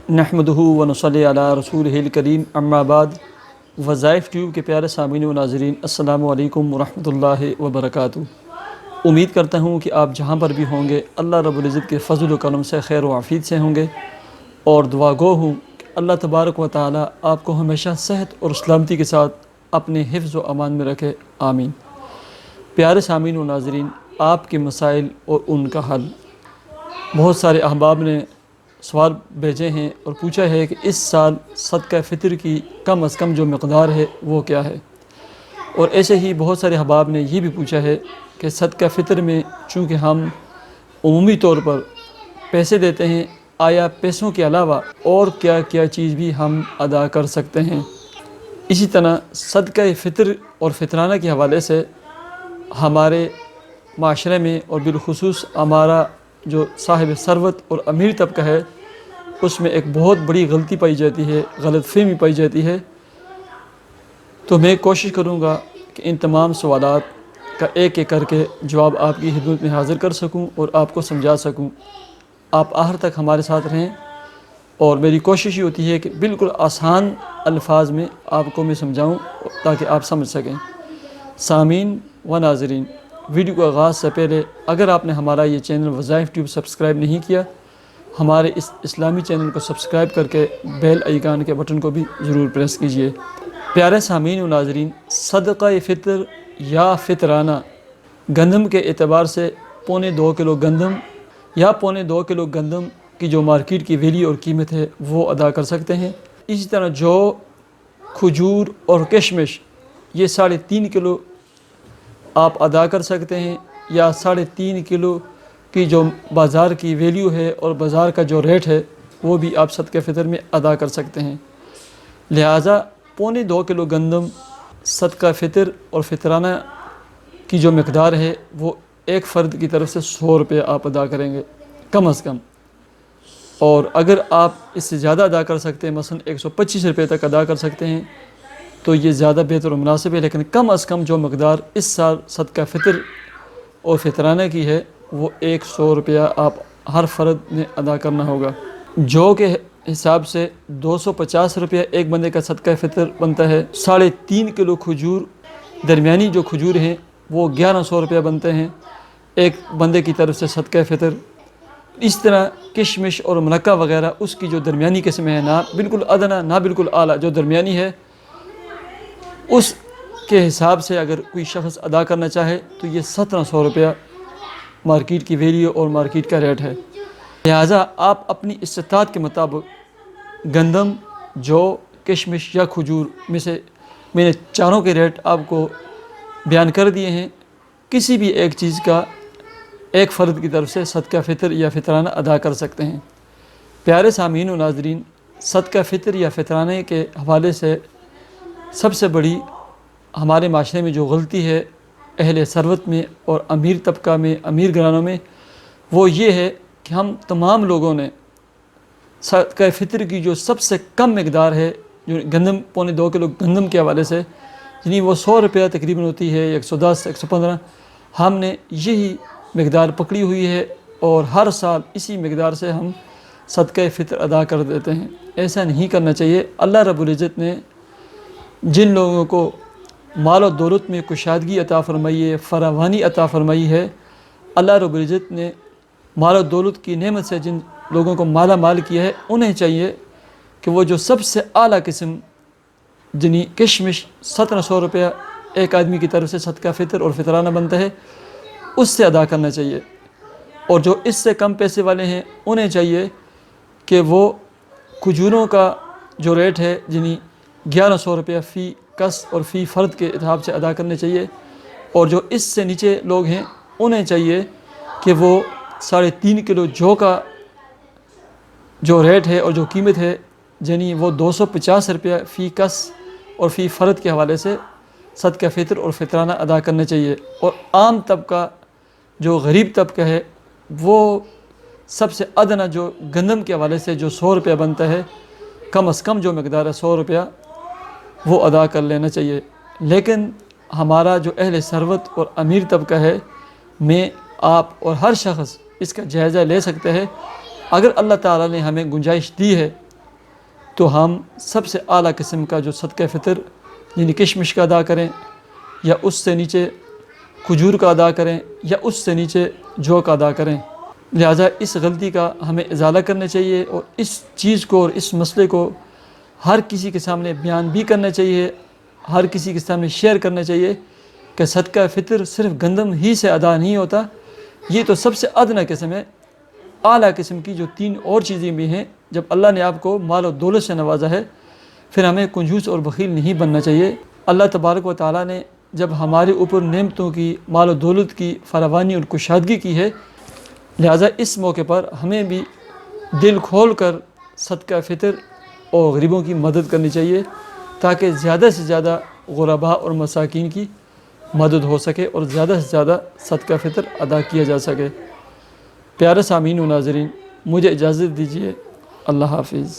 نحمدہ و نصلی علی رسولہ کریم اما بعد وظائف ٹیوب کے پیارے سامعین و ناظرین السلام علیکم ورحمۃ اللہ وبرکاتہ۔ امید کرتا ہوں کہ آپ جہاں پر بھی ہوں گے اللہ رب العزت کے فضل و کرم سے خیر و عافیت سے ہوں گے، اور دعا گو ہوں کہ اللہ تبارک و تعالی آپ کو ہمیشہ صحت اور سلامتی کے ساتھ اپنے حفظ و امان میں رکھے، آمین۔ پیارے سامعین و ناظرین، آپ کے مسائل اور ان کا حل۔ بہت سارے احباب نے سوال بھیجے ہیں اور پوچھا ہے کہ اس سال صدقہ فطر کی کم از کم جو مقدار ہے وہ کیا ہے، اور ایسے ہی بہت سارے احباب نے یہ بھی پوچھا ہے کہ صدقہ فطر میں چونکہ ہم عمومی طور پر پیسے دیتے ہیں، آیا پیسوں کے علاوہ اور کیا کیا چیز بھی ہم ادا کر سکتے ہیں۔ اسی طرح صدقہ فطر اور فطرانہ کے حوالے سے ہمارے معاشرے میں اور بالخصوص ہمارا جو صاحب ثروت اور امیر طبقہ ہے اس میں ایک بہت بڑی غلطی پائی جاتی ہے، غلط فہمی پائی جاتی ہے۔ تو میں کوشش کروں گا کہ ان تمام سوالات کا ایک ایک کر کے جواب آپ کی خدمت میں حاضر کر سکوں اور آپ کو سمجھا سکوں۔ آپ آخر تک ہمارے ساتھ رہیں، اور میری کوشش یہ ہوتی ہے کہ بالکل آسان الفاظ میں آپ کو میں سمجھاؤں تاکہ آپ سمجھ سکیں۔ سامعین و ناظرین، ویڈیو کو آغاز سے پہلے اگر آپ نے ہمارا یہ چینل وظائف ٹیوب سبسکرائب نہیں کیا، ہمارے اس اسلامی چینل کو سبسکرائب کر کے بیل آئیکن کے بٹن کو بھی ضرور پریس کیجئے۔ پیارے سامعین و ناظرین، صدقہ فطر یا فطرانہ گندم کے اعتبار سے 2.25 کلو گندم یا 2.25 کلو گندم کی جو مارکیٹ کی ویلیو اور قیمت ہے وہ ادا کر سکتے ہیں۔ اسی طرح جو کھجور اور کشمش یہ 3.5 کلو آپ ادا کر سکتے ہیں، یا 3.5 کلو کی جو بازار کی ویلیو ہے اور بازار کا جو ریٹ ہے وہ بھی آپ صدقہ فطر میں ادا کر سکتے ہیں۔ لہٰذا 2.25 کلو گندم صدقہ فطر اور فطرانہ کی جو مقدار ہے وہ ایک فرد کی طرف سے 100 روپے آپ ادا کریں گے کم از کم، اور اگر آپ اس سے زیادہ ادا کر سکتے ہیں، مثلا 125 روپے تک ادا کر سکتے ہیں تو یہ زیادہ بہتر و مناسب ہے، لیکن کم از کم جو مقدار اس سال صدقہ فطر اور فطرانہ کی ہے وہ 100 روپیہ آپ ہر فرد نے ادا کرنا ہوگا، جو کہ حساب سے 250 روپیہ ایک بندے کا صدقہ فطر بنتا ہے۔ 3.5 کلو کھجور درمیانی جو کھجور ہیں وہ 1100 روپیہ بنتے ہیں ایک بندے کی طرف سے صدقہ فطر۔ اس طرح کشمش اور منقع وغیرہ اس کی جو درمیانی قسم ہے، نہ بالکل ادنا نہ بالکل اعلیٰ، جو درمیانی ہے، اس کے حساب سے اگر کوئی شخص ادا کرنا چاہے تو یہ 1700 روپیہ مارکیٹ کی ویلیو اور مارکیٹ کا ریٹ ہے۔ لہٰذا آپ اپنی استطاعت کے مطابق گندم، جو، کشمش یا کھجور میں سے میں نے چاروں کے ریٹ آپ کو بیان کر دیے ہیں، کسی بھی ایک چیز کا ایک فرد کی طرف سے صدقہ فطر یا فطرانہ ادا کر سکتے ہیں۔ پیارے سامعین و ناظرین، صدقہ فطر یا فطرانے کے حوالے سے سب سے بڑی ہمارے معاشرے میں جو غلطی ہے اہل ثروت میں اور امیر طبقہ میں، امیر گھرانوں میں، وہ یہ ہے کہ ہم تمام لوگوں نے صدقہ فطر کی جو سب سے کم مقدار ہے، جو گندم 2.25 کلو گندم کے حوالے سے، یعنی وہ 100 روپیہ تقریباً ہوتی ہے، 110 115، ہم نے یہی مقدار پکڑی ہوئی ہے اور ہر سال اسی مقدار سے ہم صدقہ فطر ادا کر دیتے ہیں۔ ایسا نہیں کرنا چاہیے۔ اللہ رب العزت نے جن لوگوں کو مال و دولت میں کشادگی عطا فرمائی ہے، فراوانی عطا فرمائی ہے، اللہ رب العزت نے مال و دولت کی نعمت سے جن لوگوں کو مالا مال کیا ہے، انہیں چاہیے کہ وہ جو سب سے اعلیٰ قسم جنی کشمش 1700 روپیہ ایک آدمی کی طرف سے صدقہ فطر اور فطرانہ بنتا ہے اس سے ادا کرنا چاہیے، اور جو اس سے کم پیسے والے ہیں انہیں چاہیے کہ وہ کھجوروں کا جو ریٹ ہے جنی 1100 روپیہ فی کس اور فی فرد کے حساب سے ادا کرنے چاہیے، اور جو اس سے نیچے لوگ ہیں انہیں چاہیے کہ وہ 3.5 کلو جو کا جو ریٹ ہے اور جو قیمت ہے یعنی وہ 250 روپیہ فی کس اور فی فرد کے حوالے سے صدقہ فطر اور فطرانہ ادا کرنا چاہیے۔ اور عام طبقہ جو غریب طبقہ ہے وہ سب سے ادنا جو گندم کے حوالے سے جو 100 روپیہ بنتا ہے، کم از کم جو مقدار ہے 100 روپیہ وہ ادا کر لینا چاہیے۔ لیکن ہمارا جو اہل ثروت اور امیر طبقہ ہے، میں، آپ اور ہر شخص اس کا جائزہ لے سکتے ہیں۔ اگر اللہ تعالیٰ نے ہمیں گنجائش دی ہے تو ہم سب سے اعلیٰ قسم کا جو صدقہ فطر یعنی کشمش کا ادا کریں، یا اس سے نیچے کھجور کا ادا کریں، یا اس سے نیچے جو کا ادا کریں۔ لہٰذا اس غلطی کا ہمیں ازالہ کرنا چاہیے، اور اس چیز کو اور اس مسئلے کو ہر کسی کے سامنے بیان بھی کرنا چاہیے، ہر کسی کے سامنے شیئر کرنا چاہیے کہ صدقہ فطر صرف گندم ہی سے ادا نہیں ہوتا، یہ تو سب سے ادنیٰ قسم ہے۔ اعلیٰ قسم کی جو 3 اور چیزیں بھی ہیں، جب اللہ نے آپ کو مال و دولت سے نوازا ہے، پھر ہمیں کنجوس اور بخیل نہیں بننا چاہیے۔ اللہ تبارک و تعالیٰ نے جب ہمارے اوپر نعمتوں کی، مال و دولت کی فراوانی اور کشادگی کی ہے، لہٰذا اس موقع پر ہمیں بھی دل کھول کر صدقہ فطر اور غریبوں کی مدد کرنی چاہیے، تاکہ زیادہ سے زیادہ غرباء اور مساکین کی مدد ہو سکے اور زیادہ سے زیادہ صدقہ فطر ادا کیا جا سکے۔ پیارے سامعین و ناظرین، مجھے اجازت دیجیے۔ اللہ حافظ۔